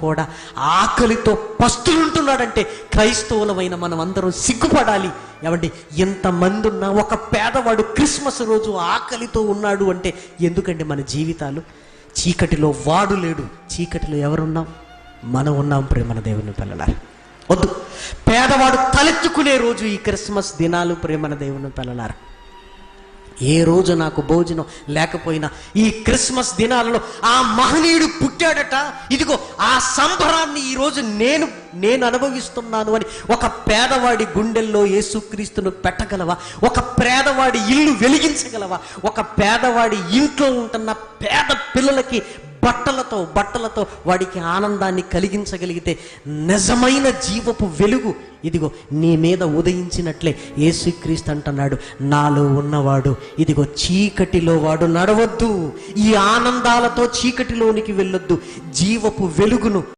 కూడా ఆకలితో పస్తులుంటున్నాడంటే క్రైస్తవులమైన మనం అందరం సిగ్గుపడాలి. ఏమండి, ఎంతమంది ఉన్నా ఒక పేదవాడు క్రిస్మస్ రోజు ఆకలితో ఉన్నాడు అంటే ఎందుకండి మన జీవితాలు? చీకటిలో వాడు లేడు, చీకటిలో ఎవరున్నాం? మనం ఉన్నాం. ప్రేమన దేవుని పిల్లలారా, వద్దు. పేదవాడు తలెత్తుకునే రోజు ఈ క్రిస్మస్ దినాలు. ప్రేమన దేవుని పిల్లలారా, ఏ రోజు నాకు భోజనం లేకపోయినా ఈ క్రిస్మస్ దినాలలో ఆ మహనీయుడు పుట్టాడట, ఇదిగో ఆ సంబరాన్ని ఈరోజు నేను అనుభవిస్తున్నాను అని ఒక పేదవాడి గుండెల్లో యేసుక్రీస్తును పెట్టగలవా? ఒక పేదవాడి ఇల్లు వెలిగించగలవా? ఒక పేదవాడి ఇంట్లో ఉంటున్న పేద పిల్లలకి బట్టలతో వాడికి ఆనందాన్ని కలిగించగలిగితే నిజమైన జీవపు వెలుగు ఇదిగో నీ మీద ఉదయించినట్లే యేసుక్రీస్తు అంటున్నాడు, నాలో ఉన్నవాడు ఇదిగో చీకటిలో వాడు నడవద్దు, ఈ ఆనందాలతో చీకటిలోనికి వెళ్ళొద్దు, జీవపు వెలుగును